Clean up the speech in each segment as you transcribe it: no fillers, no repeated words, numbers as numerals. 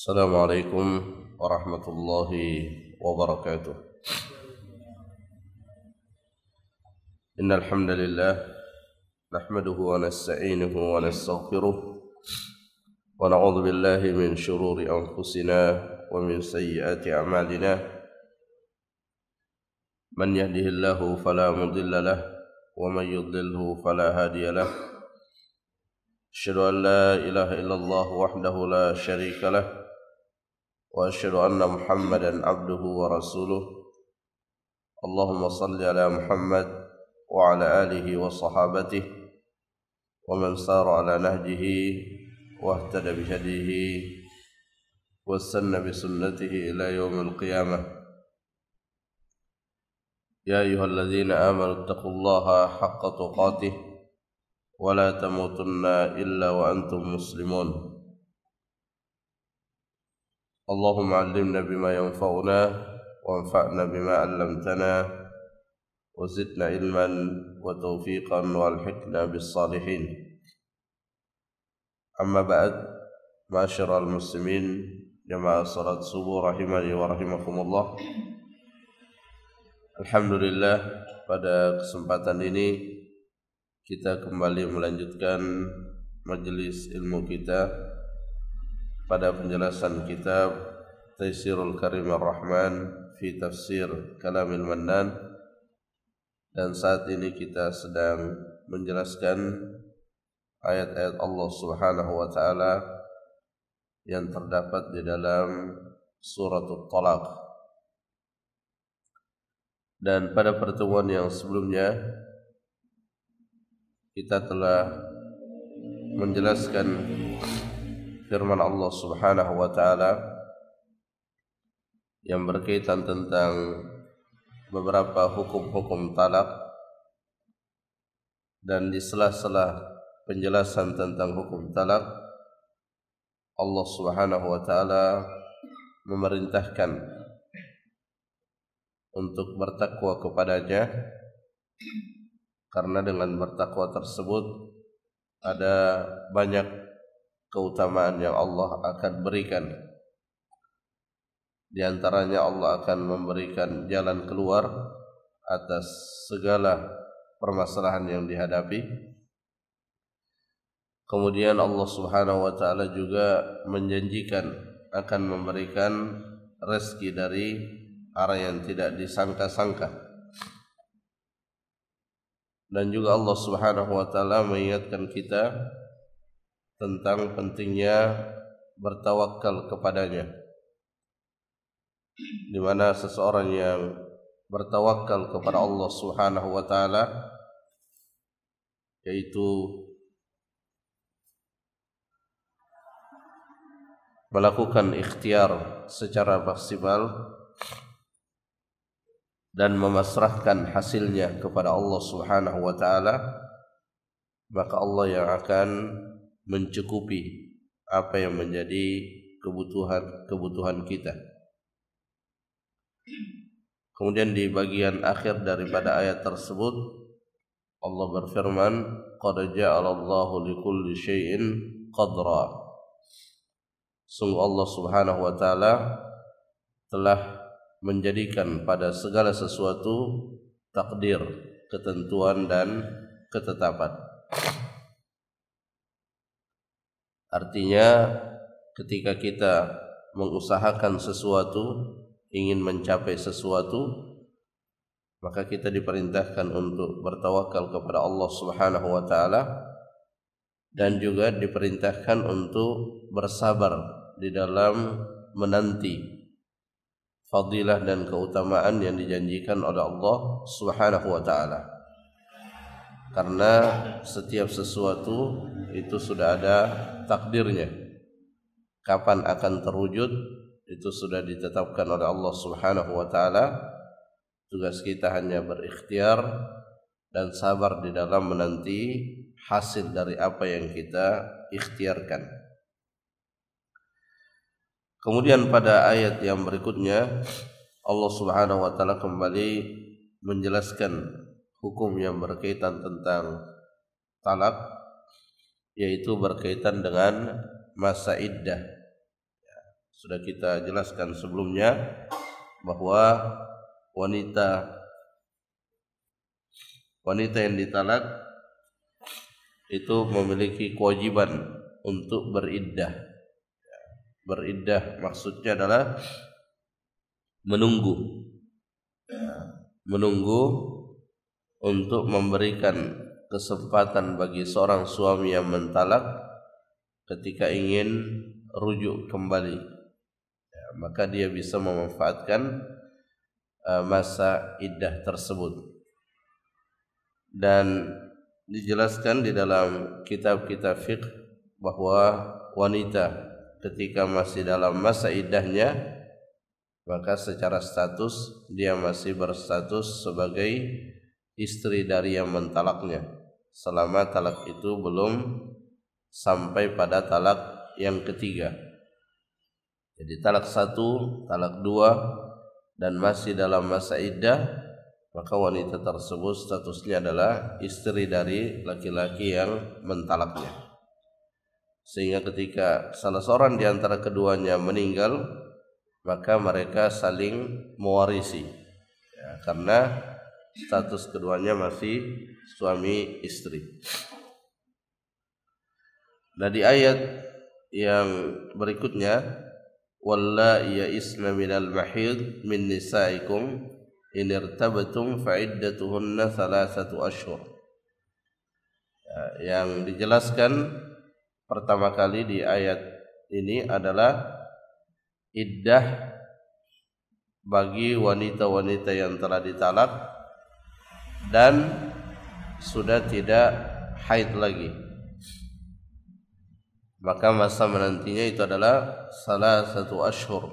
السلام عليكم ورحمة الله وبركاته. إن الحمد لله نحمده ونستعينه ونستغفره ونعوذ بالله من شرور أنفسنا ومن سيئات أعمالنا. من يهده الله فلا مضل له ومن يضلله فلا هادي له. أشهد أن لا إله إلا الله وحده لا شريك له وأشهد أن محمدا عبده ورسوله. اللهم صل على محمد وعلى آله وصحابته ومن سار على نهجه واهتدى بهديه واستنى بسنته إلى يوم القيامة. يا أيها الذين آمنوا اتقوا الله حق تقاته ولا تموتن إلا وأنتم مسلمون. اللهم علمنا بما ينفعنا وانفعنا بما علمتنا وزدنا علما وتوفيقا والحقنا بالصالحين. أما بعد، معاشر المسلمين jamaah salat subuh rahimani wa rahimakumullah. Alhamdulillah, pada kesempatan ini kita kembali melanjutkan majelis ilmu kita pada penjelasan kitab Taysirul Karim Ar-Rahman fi Tafsir Kalamil Mannan, dan saat ini kita sedang menjelaskan ayat-ayat Allah Subhanahu wa taala yang terdapat di dalam suratul Talaq. Dan pada pertemuan yang sebelumnya kita telah menjelaskan firman Allah Subhanahu wa taala yang berkaitan tentang beberapa hukum-hukum talak, dan di sela-sela penjelasan tentang hukum talak, Allah Subhanahu wa taala memerintahkan untuk bertakwa kepadanya, karena dengan bertakwa tersebut ada banyak keutamaan yang Allah akan berikan. Di antaranya Allah akan memberikan jalan keluar atas segala permasalahan yang dihadapi. Kemudian Allah Subhanahu wa taala juga menjanjikan akan memberikan rezeki dari arah yang tidak disangka-sangka. Dan juga Allah Subhanahu wa taala mengingatkan kita tentang pentingnya bertawakal kepadanya, di mana seseorang yang bertawakal kepada Allah Subhanahu wa taala, yaitu melakukan ikhtiar secara maksimal dan memasrahkan hasilnya kepada Allah Subhanahu wa taala, maka Allah yang akan mencukupi apa yang menjadi kebutuhan kita. Kemudian di bagian akhir daripada ayat tersebut Allah berfirman, qad ja'alallahu likulli syai'in qadra. Sungguh Allah Subhanahu wa taala telah menjadikan pada segala sesuatu takdir, ketentuan dan ketetapan. Artinya ketika kita mengusahakan sesuatu, ingin mencapai sesuatu, maka kita diperintahkan untuk bertawakal kepada Allah Subhanahu wa taala, dan juga diperintahkan untuk bersabar di dalam menanti fadilah dan keutamaan yang dijanjikan oleh Allah Subhanahu wa taala. Karena setiap sesuatu itu sudah ada takdirnya. Kapan akan terwujud itu sudah ditetapkan oleh Allah Subhanahu wa taala. Tugas kita hanya berikhtiar dan sabar di dalam menanti hasil dari apa yang kita ikhtiarkan. Kemudian pada ayat yang berikutnya Allah Subhanahu wa taala kembali menjelaskan hukum yang berkaitan tentang talak, yaitu berkaitan dengan masa iddah. Sudah kita jelaskan sebelumnya bahwa wanita yang ditalak itu memiliki kewajiban untuk beriddah. Beriddah maksudnya adalah menunggu untuk memberikan kesempatan bagi seorang suami yang mentalak ketika ingin rujuk kembali, maka dia bisa memanfaatkan masa iddah tersebut. Dan dijelaskan di dalam kitab-kitab fiqh bahwa wanita ketika masih dalam masa iddahnya, maka secara status dia masih berstatus sebagai istri dari yang mentalaknya selama talak itu belum sampai pada talak yang ketiga. Jadi talak 1, talak 2 dan masih dalam masa iddah, maka wanita tersebut statusnya adalah istri dari laki-laki yang mentalaknya. Sehingga ketika salah seorang di antara keduanya meninggal, maka mereka saling mewarisi, karena status keduanya masih suami istri. Nah, di ayat yang berikutnya, wallai ya'isna minal mahid min nisaikum in irtabtum fa'iddatuhunna 3 ashhur. Yang dijelaskan pertama kali di ayat ini adalah iddah bagi wanita-wanita yang telah ditalak dan sudah tidak haid lagi. Maka masa menantinya itu adalah 3 ashhur,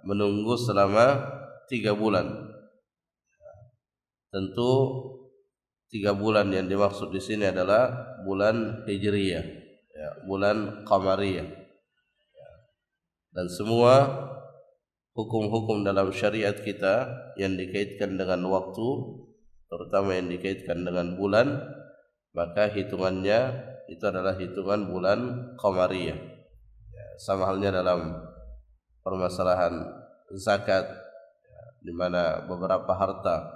menunggu selama 3 bulan. Tentu 3 bulan yang dimaksud di sini adalah bulan Hijriyah, bulan Qamariyah. Dan semua hukum-hukum dalam syariat kita yang dikaitkan dengan waktu, terutama yang dikaitkan dengan bulan, maka hitungannya itu adalah hitungan bulan Qamariyah. Sama halnya dalam permasalahan zakat, di mana beberapa harta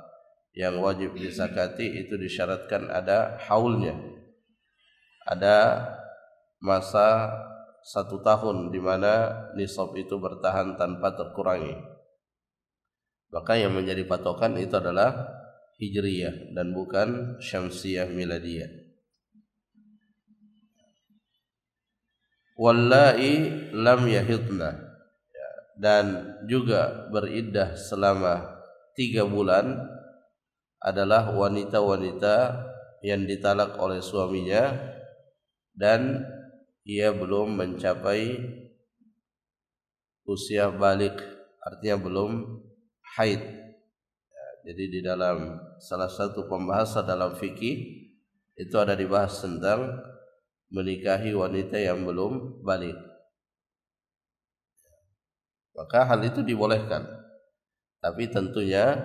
yang wajib dizakati itu disyaratkan ada haulnya, ada masa 1 tahun di mana nisab itu bertahan tanpa terkurangi. Maka yang menjadi patokan itu adalah Hijriyah dan bukan Syamsiyah Miladiyah. Wallai lam yahidna, dan juga beriddah selama 3 bulan adalah wanita-wanita yang ditalak oleh suaminya dan ia belum mencapai usia balik, artinya belum haid. Jadi di dalam salah satu pembahasan dalam fikih itu ada dibahas tentang menikahi wanita yang belum balik. Maka hal itu dibolehkan, tapi tentunya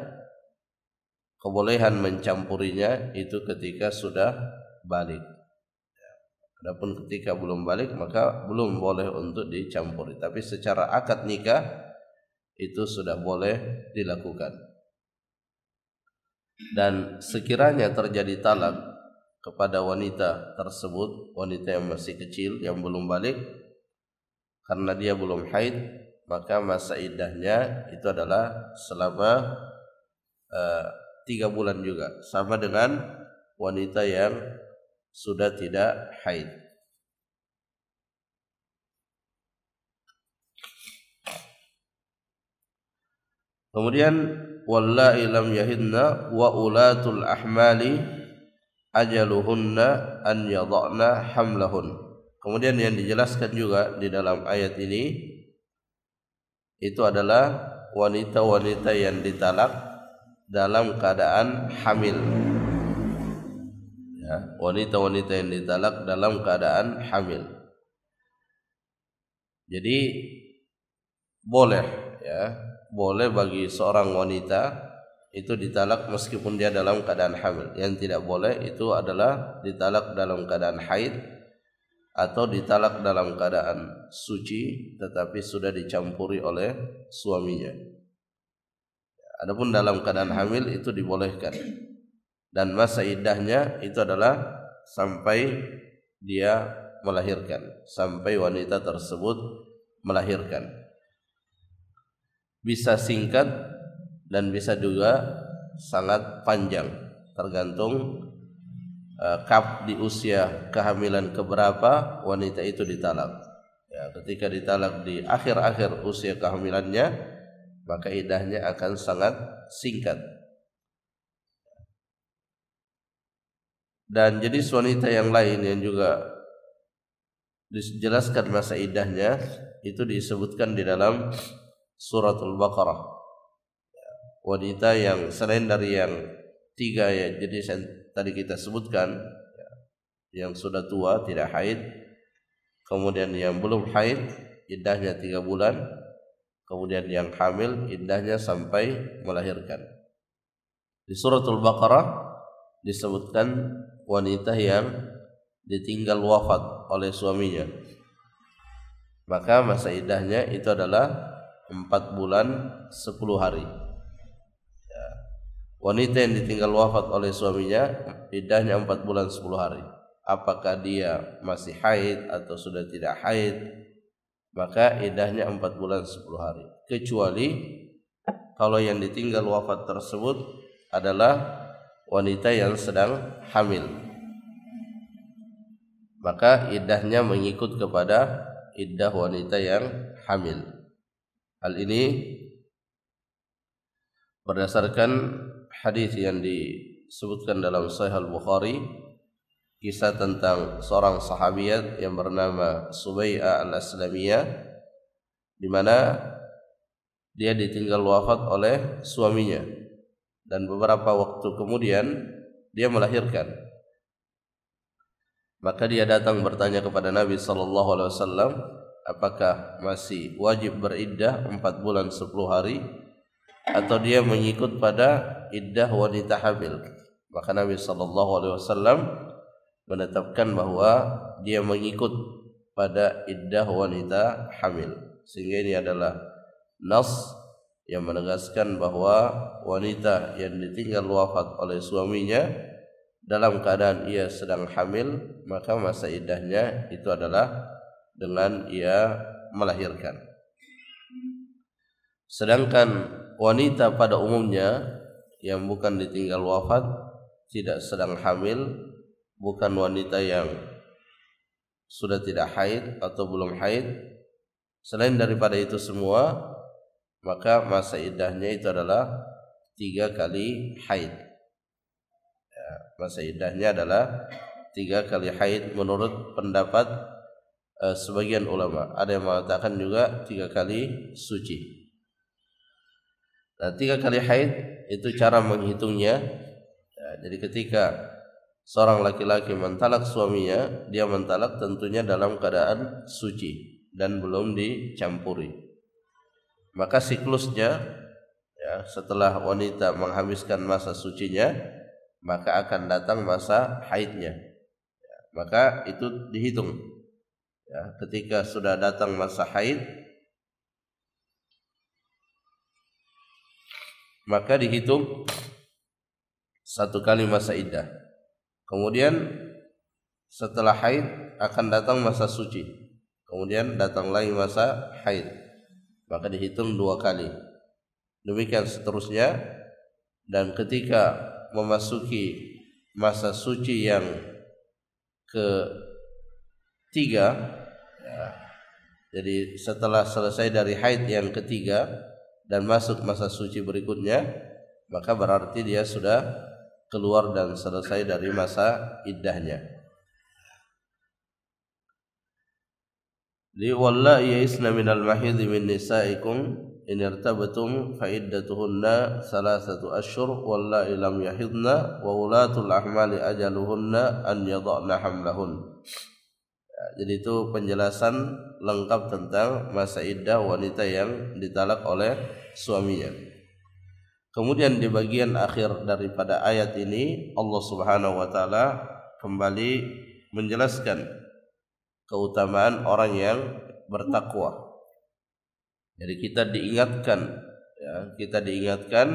kebolehan mencampurinya itu ketika sudah balik. Adapun ketika belum balik maka belum boleh untuk dicampuri, tapi secara akad nikah itu sudah boleh dilakukan. Dan sekiranya terjadi talak kepada wanita tersebut, wanita yang masih kecil yang belum balik, karena dia belum haid, maka masa iddahnya itu adalah selama 3 bulan juga, sama dengan wanita yang sudah tidak haid. Kemudian wallai lam yahidna wa ulatul ahmali ajaluhunna an yadhna hamlahun. Kemudian yang dijelaskan juga di dalam ayat ini itu adalah wanita-wanita yang ditalak dalam keadaan hamil. Wanita-wanita yang ditalak dalam keadaan hamil. Jadi boleh, boleh bagi seorang wanita itu ditalak meskipun dia dalam keadaan hamil. Yang tidak boleh itu adalah ditalak dalam keadaan haid atau ditalak dalam keadaan suci tetapi sudah dicampuri oleh suaminya. Adapun dalam keadaan hamil itu dibolehkan, dan masa iddahnya itu adalah sampai dia melahirkan, sampai wanita tersebut melahirkan. Bisa singkat dan bisa juga sangat panjang, tergantung di usia kehamilan keberapa wanita itu ditalak. Ya, ketika ditalak di akhir-akhir usia kehamilannya, maka iddahnya akan sangat singkat. Dan jenis wanita yang lain yang juga dijelaskan masa iddahnya itu disebutkan di dalam suratul Baqarah. Wanita yang selain dari yang 3 ya jenis yang tadi kita sebutkan, yang sudah tua tidak haid, kemudian yang belum haid iddahnya 3 bulan, kemudian yang hamil iddahnya sampai melahirkan. Di suratul Baqarah disebutkan wanita yang ditinggal wafat oleh suaminya, maka masa iddahnya itu adalah 4 bulan 10 hari. Wanita yang ditinggal wafat oleh suaminya iddahnya 4 bulan 10 hari. Apakah dia masih haid atau sudah tidak haid, maka iddahnya 4 bulan 10 hari. Kecuali kalau yang ditinggal wafat tersebut adalah wanita yang sedang hamil, maka iddahnya mengikut kepada iddah wanita yang hamil. Hal ini berdasarkan hadis yang disebutkan dalam Sahih Al-Bukhari, kisah tentang seorang sahabiat yang bernama Subai'ah Al-Aslamiyah, di mana dia ditinggal wafat oleh suaminya dan beberapa waktu kemudian dia melahirkan. Maka dia datang bertanya kepada Nabi sallallahu alaihi wasallam, apakah masih wajib beriddah 4 bulan 10 hari atau dia mengikut pada iddah wanita hamil? Maka Nabi sallallahu alaihi wasallam menetapkan bahwa dia mengikut pada iddah wanita hamil. Sehingga ini adalah nas yang menegaskan bahwa wanita yang ditinggal wafat oleh suaminya dalam keadaan ia sedang hamil, maka masa iddahnya itu adalah dengan ia melahirkan. Sedangkan wanita pada umumnya yang bukan ditinggal wafat, tidak sedang hamil, bukan wanita yang sudah tidak haid atau belum haid, selain daripada itu semua, maka masa iddahnya itu adalah 3 kali haid. Ya, masa iddahnya adalah 3 kali haid menurut pendapat sebagian ulama. Ada yang mengatakan juga 3 kali suci. Nah, 3 kali haid itu cara menghitungnya. Ya, jadi ketika seorang laki-laki mentalak suaminya, dia mentalak tentunya dalam keadaan suci dan belum dicampuri. Maka siklusnya, ya, setelah wanita menghabiskan masa sucinya, maka akan datang masa haidnya. Ya, maka itu dihitung. Ya, ketika sudah datang masa haid, maka dihitung 1 kali masa iddah. Kemudian setelah haid akan datang masa suci. Kemudian datang lagi masa haid, maka dihitung 2 kali. Demikian seterusnya. Dan ketika memasuki masa suci yang ketiga, ya, jadi setelah selesai dari haid yang ketiga dan masuk masa suci berikutnya, maka berarti dia sudah keluar dan selesai dari masa iddahnya. Li wallahi yasna minal mahidhi min nisaikum in irtabtum fa iddatuhunna 3 ashhur wallahi lam yahidna wa ulatul ahmali ajaluhunna an yadhna hamlahun. Ya, jadi itu penjelasan lengkap tentang masa iddah wanita yang ditalak oleh suaminya. Kemudian di bagian akhir daripada ayat ini Allah Subhanahu wa taala kembali menjelaskan keutamaan orang yang bertakwa. Jadi kita diingatkan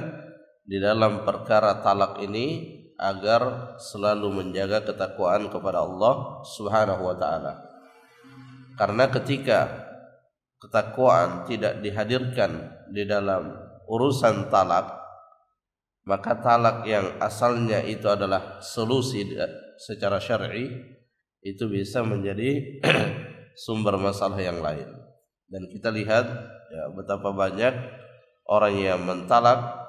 di dalam perkara talak ini agar selalu menjaga ketakwaan kepada Allah Subhanahu wa taala. Karena ketika ketakwaan tidak dihadirkan di dalam urusan talak, maka talak yang asalnya itu adalah solusi secara syar'i itu bisa menjadi sumber masalah yang lain. Dan kita lihat betapa banyak orang yang mentalak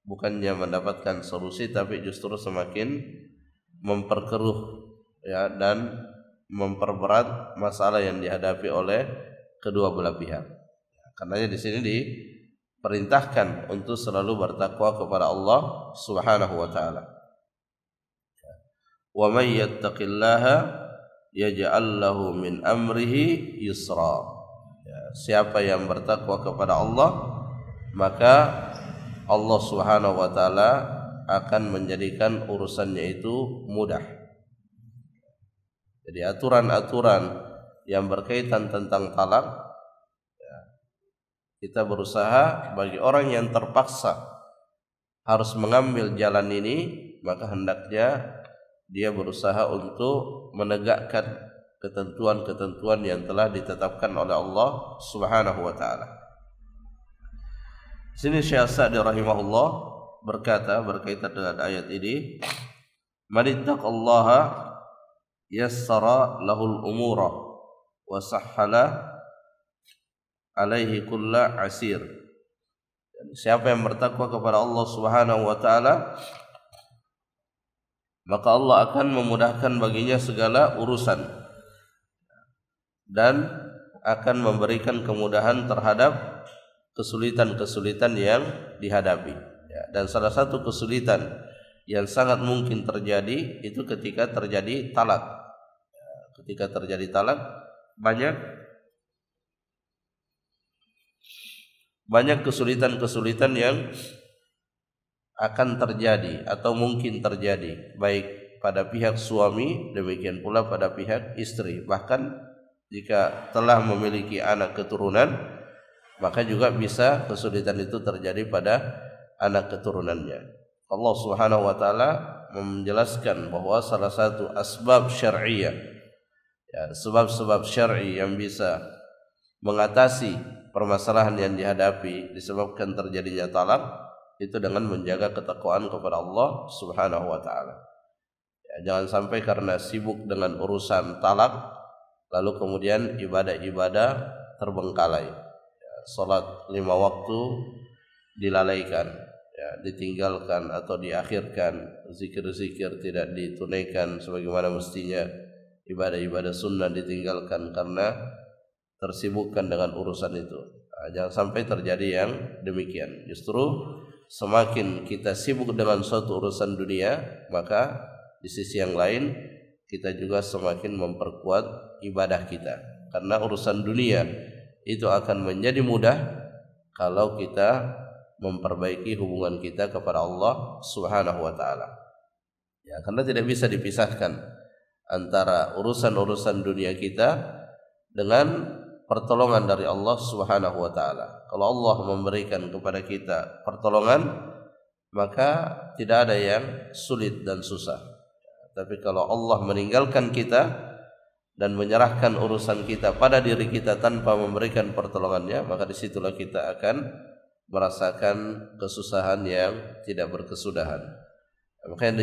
bukannya mendapatkan solusi, tapi justru semakin memperkeruh dan memperberat masalah yang dihadapi oleh kedua belah pihak. Karenanya di sini diperintahkan untuk selalu bertakwa kepada Allah Subhanahu wa taala. Wa may yattaqillaha yaj'al lahu min amrihi yusra. Siapa yang bertakwa kepada Allah, maka Allah Subhanahu wa taala akan menjadikan urusannya itu mudah. Jadi aturan-aturan yang berkaitan tentang talak, kita berusaha bagi orang yang terpaksa harus mengambil jalan ini, maka hendaknya dia berusaha untuk menegakkan ketentuan-ketentuan yang telah ditetapkan oleh Allah Subhanahu wa taala. Sini Syekh Sa'di rahimahullah berkata berkaitan dengan ayat ini, "Man ittaqallaha yassara lahul umura wa sahhala alaihi kulla asir." Siapa yang bertakwa kepada Allah Subhanahu wa taala, maka Allah akan memudahkan baginya segala urusan dan akan memberikan kemudahan terhadap kesulitan-kesulitan yang dihadapi. Dan salah satu kesulitan yang sangat mungkin terjadi itu ketika terjadi talak. Ketika terjadi talak, banyak kesulitan-kesulitan yang akan terjadi atau mungkin terjadi, baik pada pihak suami, demikian pula pada pihak istri. Bahkan jika telah memiliki anak keturunan, maka juga bisa kesulitan itu terjadi pada anak keturunannya. Allah Subhanahu wa taala menjelaskan bahwa salah satu asbab syar'iyyah, sebab-sebab syar'i yang bisa mengatasi permasalahan yang dihadapi disebabkan terjadinya talak, itu dengan menjaga ketakwaan kepada Allah Subhanahu wa taala. Jangan sampai karena sibuk dengan urusan talak lalu kemudian ibadah-ibadah terbengkalai. Salat 5 waktu dilalaikan, ditinggalkan atau diakhirkan, zikir-zikir tidak ditunaikan sebagaimana mestinya, ibadah-ibadah sunnah ditinggalkan karena tersibukkan dengan urusan itu. Jangan sampai terjadi yang demikian. Justru semakin kita sibuk dengan suatu urusan dunia, maka di sisi yang lain kita juga semakin memperkuat ibadah kita. Karena urusan dunia itu akan menjadi mudah kalau kita memperbaiki hubungan kita kepada Allah Subhanahu wa taala. Karena tidak bisa dipisahkan antara urusan-urusan dunia kita dengan pertolongan dari Allah Subhanahu wa taala. Kalau Allah memberikan kepada kita pertolongan, maka tidak ada yang sulit dan susah. Tapi kalau Allah meninggalkan kita dan menyerahkan urusan kita pada diri kita tanpa memberikan pertolongannya, maka disitulah kita akan merasakan kesusahan yang tidak berkesudahan. Makanya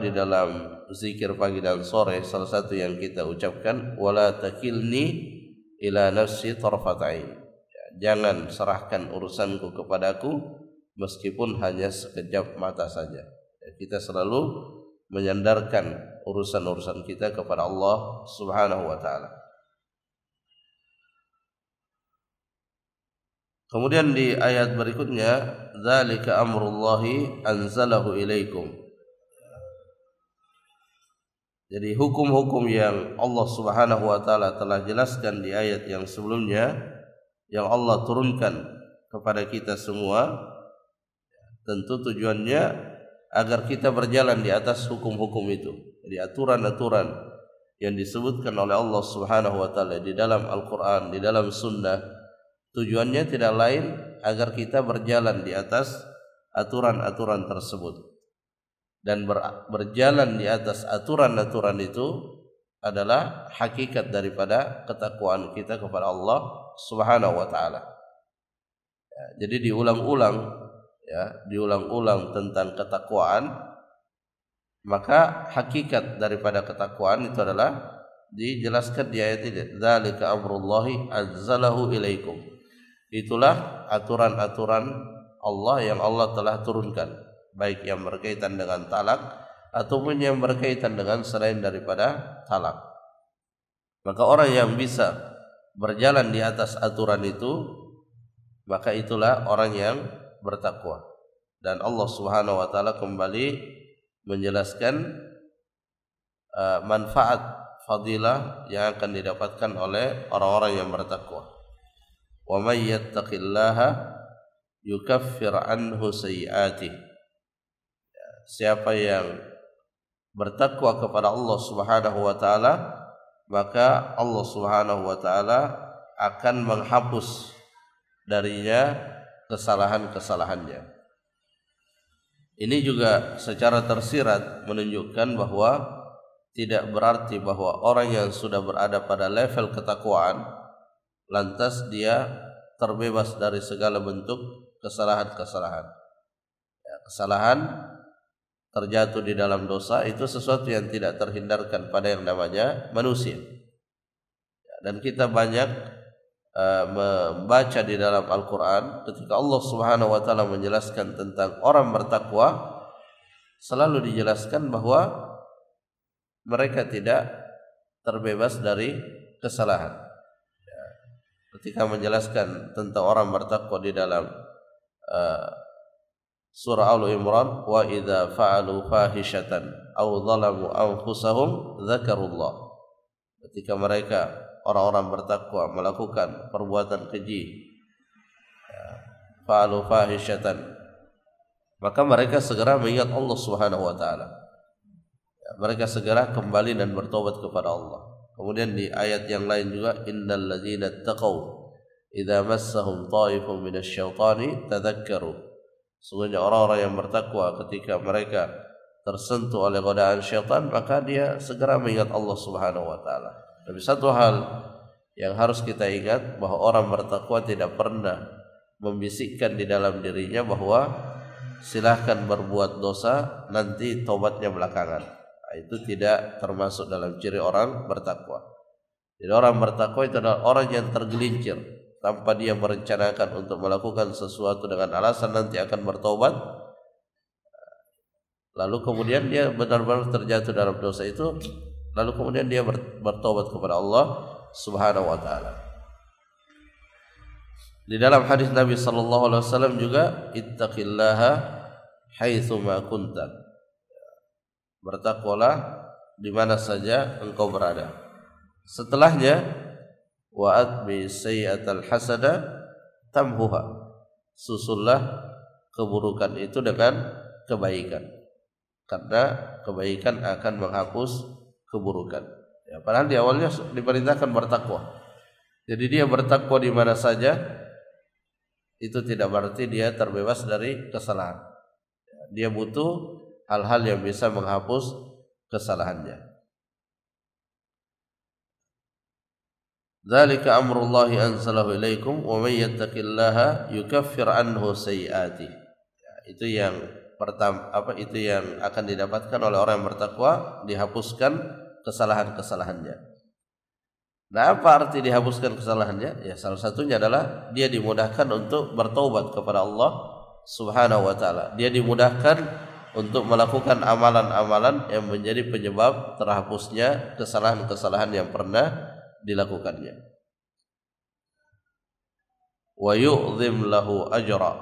di dalam zikir pagi dan sore, salah satu yang kita ucapkan, wala takilni ila nafsi tarfatain. Jangan serahkan urusanku kepadaku meskipun hanya sekejap mata saja. Kita selalu menyandarkan urusan-urusan kita kepada Allah Subhanahu wa taala. Kemudian di ayat berikutnya, dzalika amrullahi anzalahu ilaikum. Jadi hukum-hukum yang Allah Subhanahu wa taala telah jelaskan di ayat yang sebelumnya, yang Allah turunkan kepada kita semua, tentu tujuannya agar kita berjalan di atas hukum-hukum itu. Jadi aturan-aturan yang disebutkan oleh Allah Subhanahu wa taala di dalam Al-Qur'an, di dalam sunnah, tujuannya tidak lain agar kita berjalan di atas aturan-aturan tersebut. Dan berjalan di atas aturan-aturan itu adalah hakikat daripada ketakwaan kita kepada Allah Subhanahu wa taala. Jadi diulang-ulang tentang ketakwaan, maka hakikat daripada ketakwaan itu adalah dijelaskan di ayat ini, dzalika amrullahi anzalahu ilaikum. Itulah aturan-aturan Allah yang Allah telah turunkan, baik yang berkaitan dengan talak ataupun yang berkaitan dengan selain daripada talak. Maka orang yang bisa berjalan di atas aturan itu, maka itulah orang yang bertakwa. Dan Allah Subhanahu wa taala kembali menjelaskan manfaat fadilah yang akan didapatkan oleh orang-orang yang bertakwa. Wa may yattaqillaha yukaffir anhu sayyi'atihi. Siapa yang bertakwa kepada Allah Subhanahu wa taala, maka Allah Subhanahu wa taala akan menghapus darinya kesalahan-kesalahannya. Ini juga secara tersirat menunjukkan bahwa tidak berarti bahwa orang yang sudah berada pada level ketakwaan lantas dia terbebas dari segala bentuk kesalahan-kesalahan. Kesalahan terjatuh di dalam dosa itu sesuatu yang tidak terhindarkan pada yang namanya manusia. Dan kita banyak membaca di dalam Al-Quran ketika Allah Subhanahu wa taala menjelaskan tentang orang bertakwa, selalu dijelaskan bahwa mereka tidak terbebas dari kesalahan. Ketika menjelaskan tentang orang bertakwa di dalam surah Al-Imran, wa idza fa'alu fahishatan aw zalamu anfusahum dzakarullah. Ketika mereka orang-orang bertakwa melakukan perbuatan keji, fa'alu fahishatan, maka mereka segera mengingat Allah Subhanahu wa taala. Mereka segera kembali dan bertobat kepada Allah. Kemudian di ayat yang lain juga, innal ladzina taqaw idza massahum ta'ifun minasyaitani tadzakkaru. Sungguhnya orang-orang yang bertakwa ketika mereka tersentuh oleh godaan syaitan, maka dia segera mengingat Allah Subhanahu wa taala. Tapi satu hal yang harus kita ingat, bahwa orang bertakwa tidak pernah membisikkan di dalam dirinya bahwa silahkan berbuat dosa, nanti tobatnya belakangan. Itu tidak termasuk dalam ciri orang bertakwa. Jadi orang bertakwa itu adalah orang yang tergelincir tanpa dia merencanakan untuk melakukan sesuatu dengan alasan nanti akan bertobat, lalu kemudian dia benar-benar terjatuh dalam dosa itu, lalu kemudian dia bertobat kepada Allah Subhanahu wa taala. Di dalam hadis Nabi sallallahu alaihi wasallam juga, ittaqillaha haitsu ma kunta. Bertakwalah di mana saja engkau berada. Setelahnya, wa atbi sayyi'atal hasada tamhuha. Susullah keburukan itu dengan kebaikan, karena kebaikan akan menghapus keburukan. Ya, padahal di awalnya diperintahkan bertakwa. Jadi dia bertakwa di mana saja, itu tidak berarti dia terbebas dari kesalahan. Dia butuh hal-hal yang bisa menghapus kesalahannya. Dzalika amrullahi anzalahu ilaikum wa may yattaqillaha yukaffir anhu sayyi'atihi. Ya, itu yang pertama, itu yang akan didapatkan oleh orang yang bertakwa, dihapuskan kesalahan-kesalahannya. Nah, apa arti dihapuskan kesalahannya? Ya, salah satunya adalah dia dimudahkan untuk bertaubat kepada Allah Subhanahu wa taala. Dia dimudahkan untuk melakukan amalan-amalan yang menjadi penyebab terhapusnya kesalahan-kesalahan yang pernah dilakukannya. Wa yu'zim lahu ajra.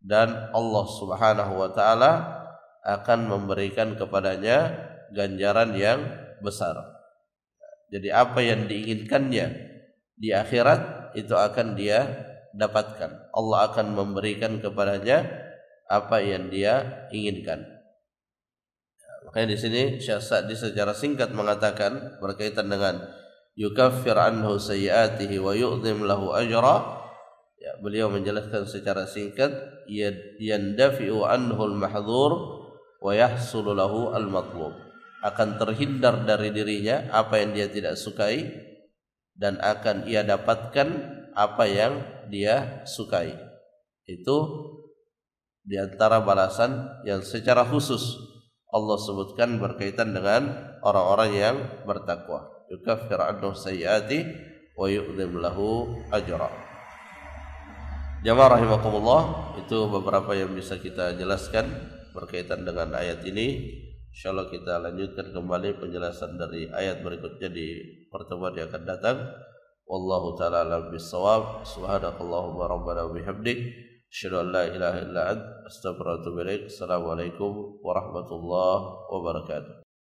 Dan Allah Subhanahu wa taala akan memberikan kepadanya ganjaran yang besar. Jadi apa yang diinginkannya di akhirat itu akan dia dapatkan. Allah akan memberikan kepadanya apa yang dia inginkan. Makanya di sini Syekh Sa'di secara singkat mengatakan berkaitan dengan yukaffir anhu sayyiatihi wa yu'dhim lahu ajra. Ya, beliau menjelaskan secara singkat yandafi'u anhu al-mahdhur wa yahsulu lahu al-matlub. Akan terhindar dari dirinya apa yang dia tidak sukai dan akan ia dapatkan apa yang dia sukai. Itu di antara balasan yang secara khusus Allah sebutkan berkaitan dengan orang-orang yang bertakwa. Yukaffir anhu sayyiati wa yu'dhim lahu ajra. Jamaah rahimakumullah, itu beberapa yang bisa kita jelaskan berkaitan dengan ayat ini. Insyaallah kita lanjutkan kembali penjelasan dari ayat berikutnya di pertemuan yang akan datang. Wallahu ta'ala a'lam bissawab. Subhanakallahumma rabbana wa bihamdik, asyhadu an la ilaha illa anta, astaghfiruka wa atubu ilaik. Assalamualaikum warahmatullahi wabarakatuh.